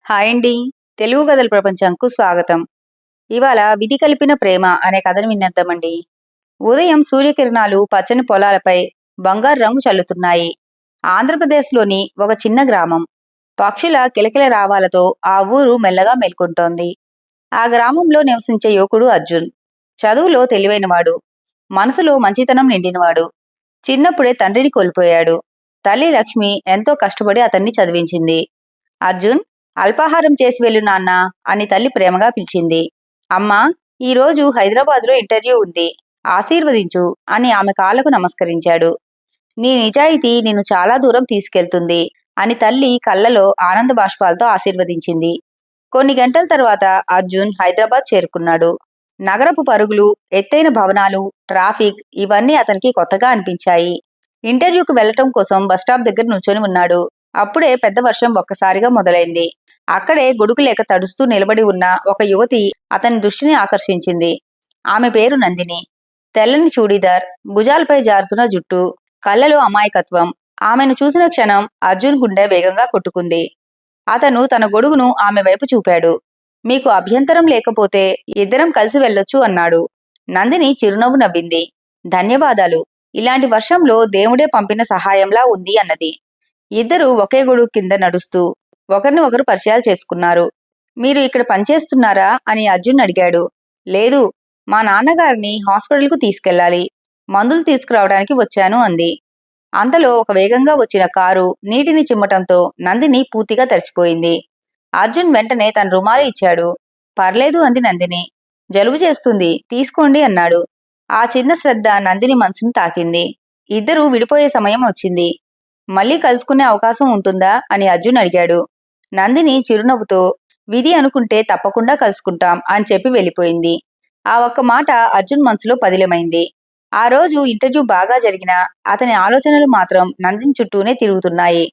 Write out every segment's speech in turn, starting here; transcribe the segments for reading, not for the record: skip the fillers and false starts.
Hi అండి. తెలుగు కథల ప్రపంచంకు స్వాగతం. ఇవాళ 'విధి కలిపిన ప్రేమ' అనే కథను వినేద్దామండి. ఉదయం సూర్యకిరణాలు పచ్చని పొలాలపై బంగారు రంగు చల్లుతున్నాయి. ఆంధ్రప్రదేశ్‌లోని ఒక చిన్న గ్రామం. పక్షుల కిలకిల రావాలతో ఆ ఊరు మెల్లగా మేల్కొంటోంది. ఆ గ్రామంలో నివసించే యువకుడు అర్జున్. చదువులో తెలివైనవాడు. మనసులో మంచితనం నిండినవాడు. చిన్నప్పుడే తండ్రిని కోల్పోయాడు. తల్లి లక్ష్మి ఎంతో కష్టపడి అతన్ని చదివించింది. అర్జున్, అల్పాహారం చేసి వెళ్ళు నాన్నా అని తల్లి ప్రేమగా పిలిచింది. అమ్మా, ఈరోజు హైదరాబాద్లో ఇంటర్వ్యూ ఉంది. ఆశీర్వదించు అని ఆమె కాళ్లకు నమస్కరించాడు. నీ నిజాయితీ నిన్ను చాలా దూరం తీసుకెళ్తుంది అని తల్లి కళ్ళలో ఆనంద బాష్పాలతో ఆశీర్వదించింది. కొన్ని గంటల తర్వాత అర్జున్ హైదరాబాద్ చేరుకున్నాడు. నగరపు పరుగులు, ఎత్తైన భవనాలు, ట్రాఫిక్ ఇవన్నీ అతనికి కొత్తగా అనిపించాయి. ఇంటర్వ్యూకి వెళ్లటం కోసం బస్టాప్ దగ్గర నుంచొని ఉన్నాడు. అప్పుడే పెద్ద వర్షం ఒక్కసారిగా మొదలైంది. అక్కడే గొడుగు లేక తడుస్తూ నిలబడి ఉన్న ఒక యువతి అతని దృష్టిని ఆకర్షించింది. ఆమె పేరు నందిని. తెల్లని చూడీదార్, భుజాలపై జారుతున్న జుట్టు, కళ్ళలో అమాయకత్వం. ఆమెను చూసిన క్షణం అర్జున్ గుండె వేగంగా కొట్టుకుంది. అతను తన గొడుగును ఆమె వైపు చూపాడు. మీకు అభ్యంతరం లేకపోతే ఇద్దరం కలిసి వెళ్ళొచ్చు అన్నాడు. నందిని చిరునవ్వు నవ్వింది. ధన్యవాదాలు. ఇలాంటి వర్షంలో దేవుడే పంపిన సహాయంలా ఉంది అన్నది. ఇద్దరూ ఒకే గొడుగు కింద నడుస్తూ ఒకరిని ఒకరు పరిచయాలు చేసుకున్నారు. మీరు ఇక్కడ పనిచేస్తున్నారా అని అర్జున్ అడిగాడు. లేదు, మా నాన్నగారిని హాస్పిటల్కు తీసుకెళ్ళాలి. మందులు తీసుకురావడానికి వచ్చాను అంది. అంతలో ఒక వేగంగా వచ్చిన కారు నీటిని చిమ్మటంతో నందిని పూర్తిగా తడిసిపోయింది. అర్జున్ వెంటనే తన రుమాలు ఇచ్చాడు. పర్లేదు అంది నందిని. జలుబు చేస్తుంది, తీసుకోండి అన్నాడు. ఆ చిన్న శ్రద్ధ నందిని మనసును తాకింది. ఇద్దరూ విడిపోయే సమయం వచ్చింది. మళ్ళీ కలుసుకునే అవకాశం ఉంటుందా అని అర్జున్ అడిగాడు. నందిని చిరునవ్వుతో విధి అనుకుంటే తప్పకుండా కలుసుకుంటాం అని చెప్పి వెళ్ళిపోయింది. ఆ ఒక్క మాట అర్జున్ మనసులో పదిలమైంది. ఆ రోజు ఇంటర్వ్యూ బాగా జరిగినా అతని ఆలోచనలు మాత్రం నందిని చుట్టూనే తిరుగుతున్నాయి.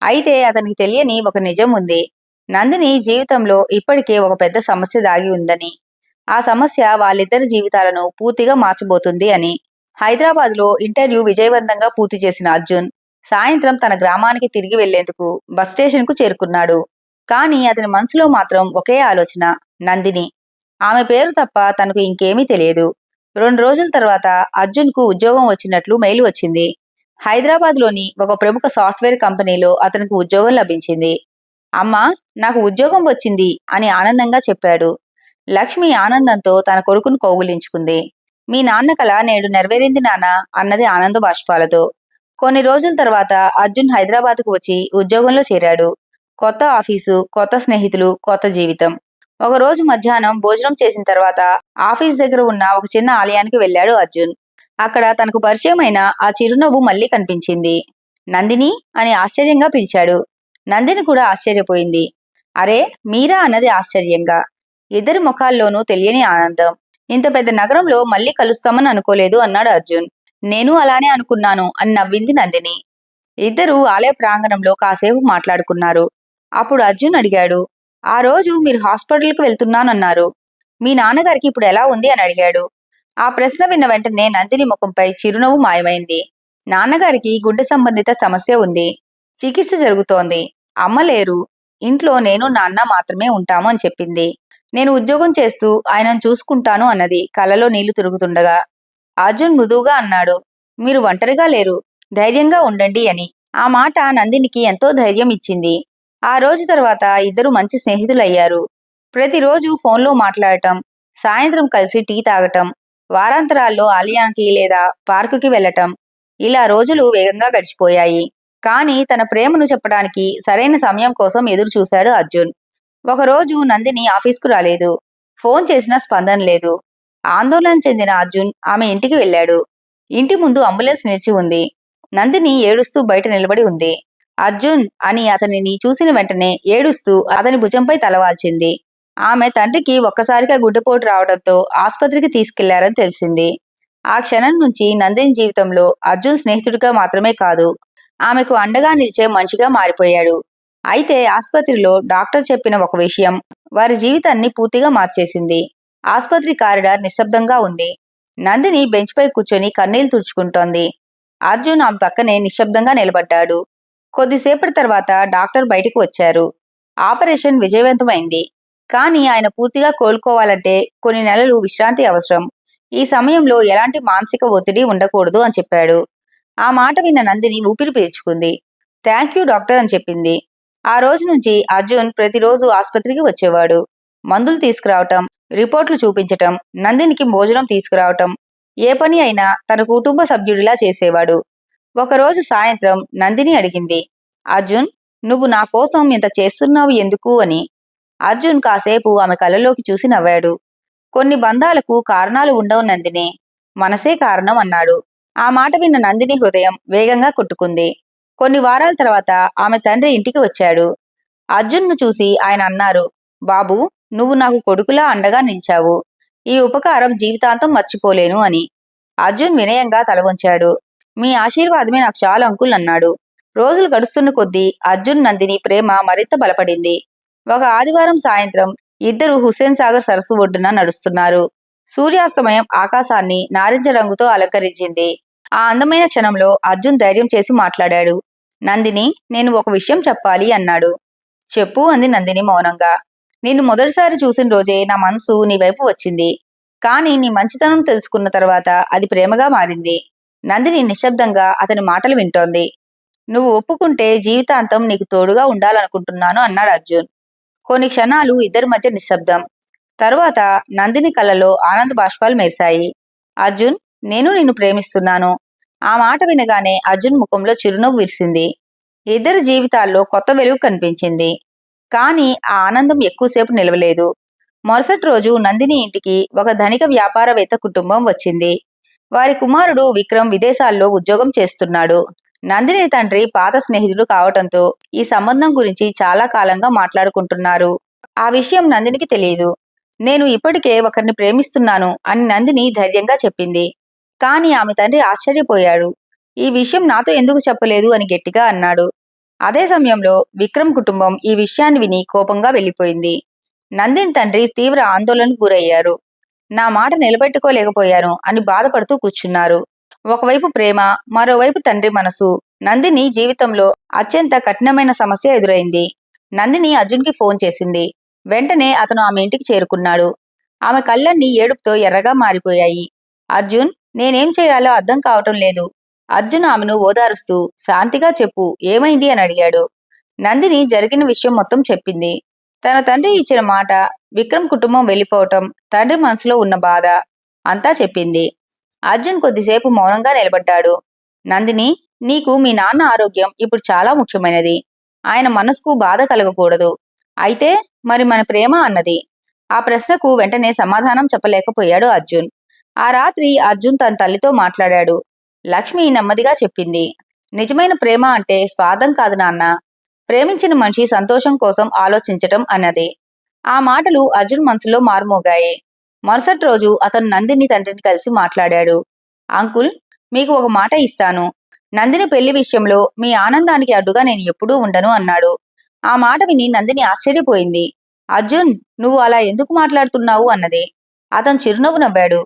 అయితే అతనికి తెలియని ఒక నిజం ఉంది. నందిని జీవితంలో ఇప్పటికే ఒక పెద్ద సమస్య దాగి ఉందని. ఆ సమస్య వాళ్ళిద్దరి జీవితాలను పూర్తిగా మార్చబోతుంది అని. హైదరాబాద్లో ఇంటర్వ్యూ విజయవంతంగా పూర్తి చేసిన అర్జున్ సాయంత్రం తన గ్రామానికి తిరిగి వెళ్లేందుకు బస్ స్టేషన్కు చేరుకున్నాడు. కానీ అతని మనసులో మాత్రం ఒకే ఆలోచన, నందిని. ఆమె పేరు తప్ప తనకు ఇంకేమీ తెలియదు. 2 రోజుల తర్వాత అర్జున్కు ఉద్యోగం వచ్చినట్లు మెయిల్ వచ్చింది. హైదరాబాద్లోని ఒక ప్రముఖ సాఫ్ట్వేర్ కంపెనీలో అతనికి ఉద్యోగం లభించింది. అమ్మా, నాకు ఉద్యోగం వచ్చింది అని ఆనందంగా చెప్పాడు. లక్ష్మి ఆనందంతో తన కొడుకును కౌగిలించుకుంది. మీ నాన్న కల నేడు నెరవేరింది నాన్నా అన్నది ఆనంద బాష్పాలతో. కొన్ని రోజుల తర్వాత అర్జున్ హైదరాబాద్కు వచ్చి ఉద్యోగంలో చేరాడు. కొత్త ఆఫీసు, కొత్త స్నేహితులు, కొత్త జీవితం. ఒకరోజు మధ్యాహ్నం భోజనం చేసిన తర్వాత ఆఫీస్ దగ్గర ఉన్న ఒక చిన్న ఆలయానికి వెళ్ళాడు అర్జున్. అక్కడ తనకు పరిచయమైన ఆ చిరునవ్వు మళ్ళీ కనిపించింది. నందిని అని ఆశ్చర్యంగా పిలిచాడు. నందిని కూడా ఆశ్చర్యపోయింది. అరే, మీరా అన్నది ఆశ్చర్యంగా. ఇద్దరి ముఖాల్లోనూ తెలియని ఆనందం. ఇంత పెద్ద నగరంలో మళ్ళీ కలుస్తామని అనుకోలేదు అన్నాడు అర్జున్. నేను అలానే అనుకున్నాను అని నవ్వింది నందిని. ఇద్దరూ ఆలయ ప్రాంగణంలో కాసేపు మాట్లాడుకున్నారు. అప్పుడు అర్జున్ అడిగాడు. ఆ రోజు మీరు హాస్పిటల్కి వెళ్తున్నానన్నారు. మీ నాన్నగారికి ఇప్పుడు ఎలా ఉంది అని అడిగాడు. ఆ ప్రశ్న విన్న వెంటనే నందిని ముఖంపై చిరునవ్వు మాయమైంది. నాన్నగారికి గుండె సంబంధిత సమస్య ఉంది. చికిత్స జరుగుతోంది. అమ్మ లేరు. ఇంట్లో నేను నాన్న మాత్రమే ఉంటాము అని చెప్పింది. నేను ఉద్యోగం చేస్తూ ఆయనను చూసుకుంటాను అన్నది కళ్ళలో నీళ్లు తిరుగుతుండగా. అర్జున్ మృదువుగా అన్నాడు. మీరు ఒంటరిగా లేరు. ధైర్యంగా ఉండండి అని. ఆ మాట నందినికి ఎంతో ధైర్యం ఇచ్చింది. ఆ రోజు తర్వాత ఇద్దరు మంచి స్నేహితులయ్యారు. ప్రతిరోజు ఫోన్లో మాట్లాడటం, సాయంత్రం కలిసి టీ తాగటం, వారాంతరాల్లో ఆలయానికి లేదా పార్కుకి వెళ్లటం. ఇలా రోజులు వేగంగా గడిచిపోయాయి. కానీ తన ప్రేమను చెప్పడానికి సరైన సమయం కోసం ఎదురు చూశాడు అర్జున్. ఒకరోజు నందిని ఆఫీస్కు రాలేదు. ఫోన్ చేసినా స్పందన లేదు. ఆందోళన చెందిన అర్జున్ ఆమె ఇంటికి వెళ్ళాడు. ఇంటి ముందు అంబులెన్స్ నిలిచి ఉంది. నందిని ఏడుస్తూ బయట నిలబడి ఉంది. అర్జున్ అని అతనిని చూసిన వెంటనే ఏడుస్తూ అతని భుజంపై తలవాల్చింది. ఆమె తండ్రికి ఒక్కసారిగా గుండెపోటు రావడంతో ఆసుపత్రికి తీసుకెళ్లారని తెలిసింది. ఆ క్షణం నుంచి నందిని జీవితంలో అర్జున్ స్నేహితుడిగా మాత్రమే కాదు, ఆమెకు అండగా నిలిచే మనిషిగా మారిపోయాడు. అయితే ఆసుపత్రిలో డాక్టర్ చెప్పిన ఒక విషయం వారి జీవితాన్ని పూర్తిగా మార్చేసింది. ఆసుపత్రి కారిడార్ నిశ్శబ్దంగా ఉంది. నందిని బెంచ్పై కూర్చొని కన్నీళ్లు తుడుచుకుంటోంది. అర్జున్ ఆమె పక్కనే నిశ్శబ్దంగా నిలబడ్డాడు. కొద్దిసేపటి తర్వాత డాక్టర్ బయటికి వచ్చారు. ఆపరేషన్ విజయవంతమైంది. కానీ ఆయన పూర్తిగా కోలుకోవాలంటే కొన్ని నెలలు విశ్రాంతి అవసరం. ఈ సమయంలో ఎలాంటి మానసిక ఒత్తిడి ఉండకూడదు అని చెప్పాడు. ఆ మాట విన్న నందిని ఊపిరి పీల్చుకుంది. థ్యాంక్ యూ డాక్టర్ అని చెప్పింది. ఆ రోజు నుంచి అర్జున్ ప్రతిరోజు ఆసుపత్రికి వచ్చేవాడు. మందులు తీసుకురావటం, రిపోర్ట్లు చూపించటం, నందినికి భోజనం తీసుకురావటం, ఏ పని అయినా తన కుటుంబ సభ్యుడిలా చేసేవాడు. ఒకరోజు సాయంత్రం నందిని అడిగింది, అర్జున్, నువ్వు నా కోసం ఇంత చేస్తున్నావు ఎందుకు అని. అర్జున్ కాసేపు ఆమె కళ్ళలోకి చూసి నవ్వాడు. కొన్ని బంధాలకు కారణాలు ఉండవు నందిని, మనసే కారణం అన్నాడు. ఆ మాట విన్న నందిని హృదయం వేగంగా కొట్టుకుంది. కొన్ని వారాల తర్వాత ఆమె తండ్రి ఇంటికి వచ్చాడు. అర్జున్ను చూసి ఆయన అన్నారు, బాబూ, నువ్వు నాకు కొడుకులా అండగా నిలిచావు. ఈ ఉపకారం జీవితాంతం మర్చిపోలేను అని. అర్జున్ వినయంగా తల వంచాడు. మీ ఆశీర్వాదమే నాకు చాలు అంకుల్ అన్నాడు. రోజులు గడుస్తున్న కొద్దీ అర్జున్ నందిని ప్రేమ మరింత బలపడింది. ఒక ఆదివారం సాయంత్రం ఇద్దరు హుస్సేన్ సాగర్ సరస్సు ఒడ్డున నడుస్తున్నారు. సూర్యాస్తమయం ఆకాశాన్ని నారింజ రంగుతో అలంకరించింది. ఆ అందమైన క్షణంలో అర్జున్ ధైర్యం చేసి మాట్లాడాడు. నందిని, నేను ఒక విషయం చెప్పాలి అన్నాడు. చెప్పు అంది నందిని మౌనంగా. నిన్ను మొదటిసారి చూసిన రోజే నా మనసు నీ వైపు వచ్చింది. కానీ నీ మంచితనం తెలుసుకున్న తర్వాత అది ప్రేమగా మారింది. నందిని నిశ్శబ్దంగా అతని మాటలు వింటోంది. నువ్వు ఒప్పుకుంటే జీవితాంతం నీకు తోడుగా ఉండాలనుకుంటున్నాను అన్నాడు అర్జున్. కొన్ని క్షణాలు ఇద్దరి మధ్య నిశ్శబ్దం. తరువాత నందిని కళ్ళలో ఆనంద బాష్పాలు మెరిశాయి. అర్జున్, నేను నిన్ను ప్రేమిస్తున్నాను. ఆ మాట వినగానే అర్జున్ ముఖంలో చిరునవ్వు విరిసింది. ఇద్దరి జీవితాల్లో కొత్త వెలుగు కనిపించింది. కానీ ఆ ఆనందం ఎక్కువసేపు నిలవలేదు. మరుసటి రోజు నందిని ఇంటికి ఒక ధనిక వ్యాపారవేత్త కుటుంబం వచ్చింది. వారి కుమారుడు విక్రమ్ విదేశాల్లో ఉద్యోగం చేస్తున్నాడు. నందిని తండ్రి పాత స్నేహితుడు కావటంతో ఈ సంబంధం గురించి చాలా కాలంగా మాట్లాడుకుంటున్నారు. ఆ విషయం నందినికి తెలియదు. నేను ఇప్పటికే ఒకరిని ప్రేమిస్తున్నాను అని నందిని ధైర్యంగా చెప్పింది. కానీ ఆమె తండ్రి ఆశ్చర్యపోయాడు. ఈ విషయం నాతో ఎందుకు చెప్పలేదు అని గట్టిగా అన్నాడు. అదే సమయంలో విక్రమ్ కుటుంబం ఈ విషయాన్ని విని కోపంగా వెళ్లిపోయింది. నందిని తండ్రి తీవ్ర ఆందోళనకు గురయ్యారు. నా మాట నిలబెట్టుకోలేకపోయాను అని బాధపడుతూ కూర్చున్నారు. ఒకవైపు ప్రేమ, మరోవైపు తండ్రి మనసు. నందిని జీవితంలో అత్యంత కఠినమైన సమస్య ఎదురైంది. నందిని అర్జున్కి ఫోన్ చేసింది. వెంటనే అతను ఆమె ఇంటికి చేరుకున్నాడు. ఆమె కళ్ళన్నీ ఏడుపుతో ఎర్రగా మారిపోయాయి. అర్జున్, నేనేం చేయాలో అర్థం కావటం లేదు. అర్జున్ ఆమెను ఓదారుస్తూ, శాంతిగా చెప్పు, ఏమైంది అని అడిగాడు. నందిని జరిగిన విషయం మొత్తం చెప్పింది. తన తండ్రి ఇచ్చిన మాట, విక్రమ్ కుటుంబం వెళ్ళిపోవటం, తండ్రి మనసులో ఉన్న బాధ అంతా చెప్పింది. అర్జున్ కొద్దిసేపు మౌనంగా నిలబడ్డాడు. నందిని, నీకు మీ నాన్న ఆరోగ్యం ఇప్పుడు చాలా ముఖ్యమైనది. ఆయన మనసుకు బాధ కలగకూడదు. అయితే మరి మన ప్రేమ అన్నది. ఆ ప్రశ్నకు వెంటనే సమాధానం చెప్పలేకపోయాడు అర్జున్. ఆ రాత్రి అర్జున్ తన తల్లితో మాట్లాడాడు. లక్ష్మి నెమ్మదిగా చెప్పింది, నిజమైన ప్రేమ అంటే స్వార్థం కాదు నాన్న. ప్రేమించిన మనిషి సంతోషం కోసం ఆలోచించటం అన్నది. ఆ మాటలు అర్జున్ మనసులో మారుమోగాయి. మరుసటి రోజు అతను నందిని తండ్రిని కలిసి మాట్లాడాడు. అంకుల్, మీకు ఒక మాట ఇస్తాను. నందిని పెళ్లి విషయంలో మీ ఆనందానికి అడ్డుగా నేను ఎప్పుడూ ఉండను అన్నాడు. ఆ మాట విని నందిని ఆశ్చర్యపోయింది. అర్జున్, నువ్వు అలా ఎందుకు మాట్లాడుతున్నావు అన్నది. అతను చిరునవ్వు నవ్వాడు.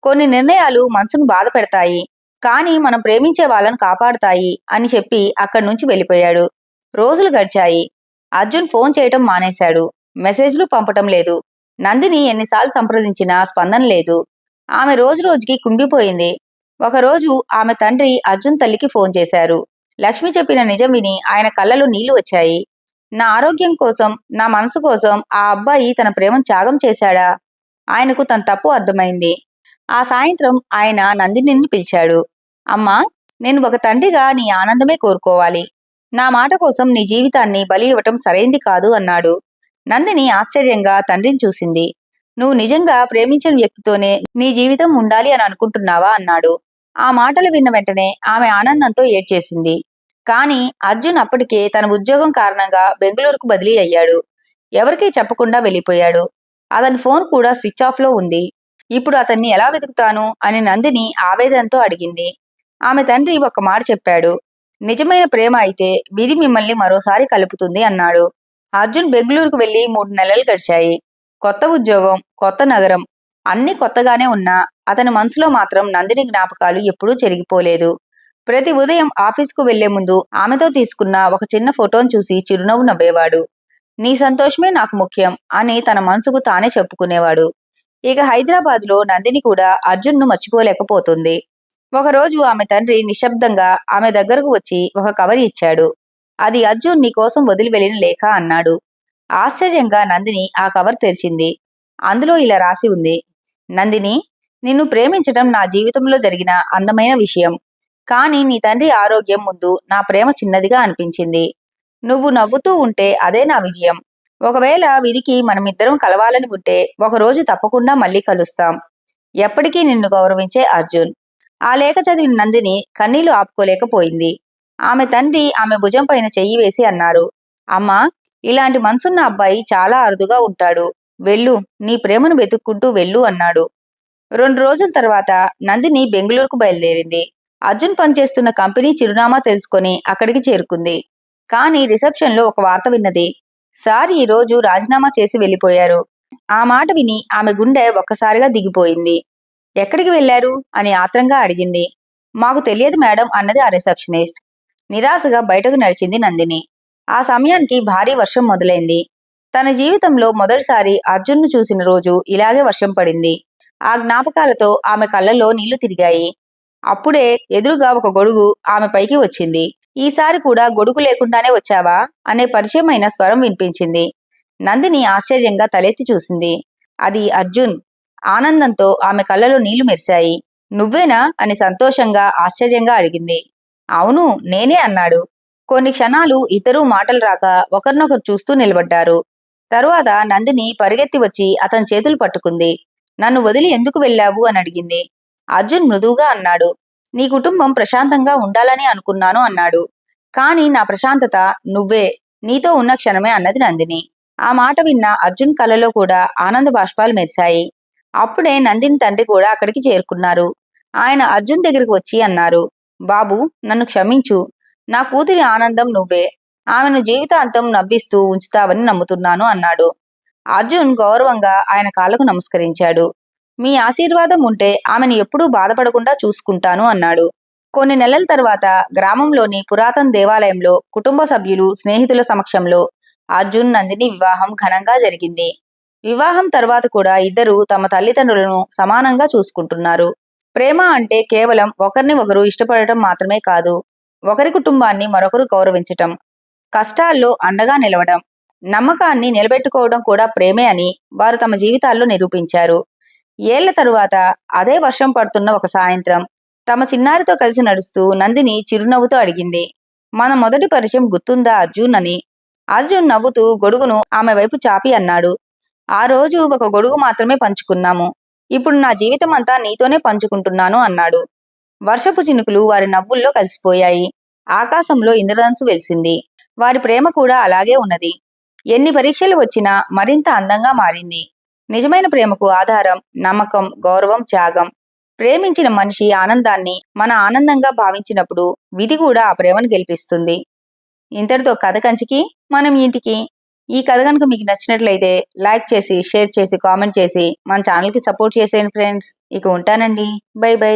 కొన్ని నిర్ణయాలు మనసును బాధ పెడతాయి, కానీ మనం ప్రేమించే వాళ్ళను కాపాడుతాయి అని చెప్పి అక్కడి నుంచి వెళ్ళిపోయాడు. రోజులు గడిచాయి. అర్జున్ ఫోన్ చేయటం మానేశాడు. మెసేజ్లు పంపటం లేదు. నందిని ఎన్నిసార్లు సంప్రదించినా స్పందన లేదు. ఆమె రోజు రోజుకి కుంగిపోయింది. ఒకరోజు ఆమె తండ్రి అర్జున్ తల్లికి ఫోన్ చేశారు. లక్ష్మి చెప్పిన నిజం విని ఆయన కళ్ళలో నీళ్లు వచ్చాయి. నా ఆరోగ్యం కోసం, నా మనసు కోసం ఆ అబ్బాయి తన ప్రేమను త్యాగం చేశాడా? ఆయనకు తన తప్పు అర్థమైంది. ఆ సాయంత్రం ఆయన నందినిని పిలిచాడు. అమ్మా, నేను ఒక తండ్రిగా నీ ఆనందమే కోరుకోవాలి. నా మాట కోసం నీ జీవితాన్ని బలి ఇవ్వటం సరైంది కాదు అన్నాడు. నందిని ఆశ్చర్యంగా తండ్రిని చూసింది. నువ్వు నిజంగా ప్రేమించిన వ్యక్తితోనే నీ జీవితం ఉండాలి అని అనుకుంటున్నావా అన్నాడు. ఆ మాటలు విన్న వెంటనే ఆమె ఆనందంతో ఏడ్చేసింది. కానీ అర్జున్ అప్పటికే తన ఉద్యోగం కారణంగా బెంగళూరుకు బదిలీ అయ్యాడు. ఎవరికీ చెప్పకుండా వెళ్ళిపోయాడు. అతని ఫోన్ కూడా స్విచ్ ఆఫ్ లో ఉంది. ఇప్పుడు అతన్ని ఎలా వెతుకుతాను అని నందిని ఆవేదనతో అడిగింది. ఆమె తండ్రి ఒక మాట చెప్పాడు. నిజమైన ప్రేమ అయితే విధి మిమ్మల్ని మరోసారి కలుపుతుంది అన్నాడు. అర్జున్ బెంగళూరుకు వెళ్లి 3 నెలలు గడిచాయి. కొత్త ఉద్యోగం, కొత్త నగరం, అన్నీ కొత్తగానే ఉన్నా అతని మనసులో మాత్రం నందిని జ్ఞాపకాలు ఎప్పుడూ చెరిగిపోలేదు. ప్రతి ఉదయం ఆఫీస్కు వెళ్లే ముందు ఆమెతో తీసుకున్న ఒక చిన్న ఫోటోను చూసి చిరునవ్వు నవ్వేవాడు. నీ సంతోషమే నాకు ముఖ్యం అని తన మనసుకు తానే చెప్పుకునేవాడు. ఇక హైదరాబాద్లో నందిని కూడా అర్జున్ను మర్చిపోలేకపోతుంది. ఒకరోజు ఆమె తండ్రి నిశ్శబ్దంగా ఆమె దగ్గరకు వచ్చి ఒక కవర్ ఇచ్చాడు. అది అర్జున్ నీకోసం వదిలి వెళ్ళిన లేఖ అన్నాడు. ఆశ్చర్యంగా నందిని ఆ కవర్ తెరిచింది. అందులో ఇలా రాసి ఉంది. నందిని, నిన్ను ప్రేమించటం నా జీవితంలో జరిగిన అందమైన విషయం. కానీ నీ తండ్రి ఆరోగ్యం ముందు నా ప్రేమ చిన్నదిగా అనిపించింది. నువ్వు నవ్వుతూ ఉంటే అదే నా విజయం. ఒకవేళ విధికి మనమిద్దరం కలవాలని ఉంటే ఒకరోజు తప్పకుండా మళ్ళీ కలుస్తాం. ఎప్పటికీ నిన్ను గౌరవించే అర్జున్. ఆ లేఖ చదివిన నందిని కన్నీళ్లు ఆపుకోలేకపోయింది. ఆమె తండ్రి ఆమె భుజం పైన చెయ్యి వేసి అన్నారు. అమ్మా, ఇలాంటి మనసున్న అబ్బాయి చాలా అరుదుగా ఉంటాడు. వెళ్ళు, నీ ప్రేమను వెతుక్కుంటూ వెళ్ళు అన్నాడు. 2 రోజుల తర్వాత నందిని బెంగళూరుకు బయలుదేరింది. అర్జున్ పనిచేస్తున్న కంపెనీ చిరునామా తెలుసుకొని అక్కడికి చేరుకుంది. కానీ రిసెప్షన్లో ఒక వార్త విన్నది. సార్ ఈ రోజు రాజీనామా చేసి వెళ్ళిపోయారు. ఆ మాట విని ఆమె గుండె ఒక్కసారిగా దిగిపోయింది. ఎక్కడికి వెళ్లారు అని ఆత్రంగా అడిగింది. మాకు తెలియదు మేడం అన్నది ఆ రిసెప్షనిస్ట్. నిరాశగా బయటకు నడిచింది నందిని. ఆ సమయానికి భారీ వర్షం మొదలైంది. తన జీవితంలో మొదటిసారి అర్జున్ను చూసిన రోజు ఇలాగే వర్షం పడింది. ఆ జ్ఞాపకాలతో ఆమె కళ్ళల్లో నీళ్లు తిరిగాయి. అప్పుడే ఎదురుగా ఒక గొడుగు ఆమె పైకి వచ్చింది. ఈసారి కూడా గొడుగు లేకుండానే వచ్చావా అనే పరిచయమైన స్వరం వినిపించింది. నందిని ఆశ్చర్యంగా తలెత్తి చూసింది. అది అర్జున్. ఆనందంతో ఆమె కళ్ళలో నీళ్లు మెరిశాయి. నువ్వేనా అని సంతోషంగా ఆశ్చర్యంగా అడిగింది. అవును, నేనే అన్నాడు. కొన్ని క్షణాలు ఇద్దరూ మాటలు రాక ఒకరినొకరు చూస్తూ నిలబడ్డారు. తరువాత నందిని పరిగెత్తి వచ్చి అతని చేతులు పట్టుకుంది. నన్ను వదిలి ఎందుకు వెళ్ళావు అని అడిగింది. అర్జున్ మృదువుగా అన్నాడు. నీ కుటుంబం ప్రశాంతంగా ఉండాలని అనుకున్నాను అన్నాడు. కానీ నా ప్రశాంతత నువ్వే, నీతో ఉన్న క్షణమే అన్నది నందిని. ఆ మాట విన్న అర్జున్ కళ్ళలో కూడా ఆనంద బాష్పాలు మెరిశాయి. అప్పుడే నందిని తండ్రి కూడా అక్కడికి చేరుకున్నారు. ఆయన అర్జున్ దగ్గరికి వచ్చి అన్నారు. బాబు, నన్ను క్షమించు. నా కూతురి ఆనందం నువ్వే. ఆమెను జీవితాంతం నవ్విస్తూ ఉంచుతావని నమ్ముతున్నాను అన్నాడు. అర్జున్ గౌరవంగా ఆయన కాళ్లకు నమస్కరించాడు. మీ ఆశీర్వాదం ఉంటే ఆమెను ఎప్పుడూ బాధపడకుండా చూసుకుంటాను అన్నాడు. కొన్ని నెలల తర్వాత గ్రామంలోని పురాతన దేవాలయంలో కుటుంబ సభ్యులు, స్నేహితుల సమక్షంలో అర్జున్ నందిని వివాహం ఘనంగా జరిగింది. వివాహం తర్వాత కూడా ఇద్దరూ తమ తల్లిదండ్రులను సమానంగా చూసుకుంటున్నారు. ప్రేమ అంటే కేవలం ఒకరిని ఒకరు ఇష్టపడటం మాత్రమే కాదు, ఒకరి కుటుంబాన్ని మరొకరు గౌరవించటం, కష్టాల్లో అండగా నిలవడం, నమ్మకాన్ని నిలబెట్టుకోవడం కూడా ప్రేమే అని వారు తమ జీవితాల్లో నిరూపించారు. ఏళ్ల తరువాత అదే వర్షం పడుతున్న ఒక సాయంత్రం తమ చిన్నారితో కలిసి నడుస్తూ నందిని చిరునవ్వుతో అడిగింది. మన మొదటి పరిచయం గుర్తుందా అర్జున్ అని. అర్జున్ నవ్వుతూ గొడుగును ఆమె వైపు చాపి అన్నాడు. ఆ రోజు ఒక గొడుగు మాత్రమే పంచుకున్నాము. ఇప్పుడు నా జీవితం అంతా నీతోనే పంచుకుంటున్నాను అన్నాడు. వర్షపు చినుకులు వారి నవ్వుల్లో కలిసిపోయాయి. ఆకాశంలో ఇంద్రధనుసు వెలిసింది. వారి ప్రేమ కూడా అలాగే ఉన్నది. ఎన్ని పరీక్షలు వచ్చినా మరింత అందంగా మారింది. నిజమైన ప్రేమకు ఆధారం నమ్మకం, గౌరవం, త్యాగం. ప్రేమించిన మనిషి ఆనందాన్ని మన ఆనందంగా భావించినప్పుడు విధి కూడా ఆ ప్రేమను గెలిపిస్తుంది. ఇంతటితో కథ కంచికి మనం ఇంటికి. ఈ కథ కనుక మీకు నచ్చినట్లయితే లైక్ చేసి, షేర్ చేసి, కామెంట్ చేసి మన ఛానల్కి సపోర్ట్ చేసేయండి ఫ్రెండ్స్. ఇక ఉంటానండి. By by.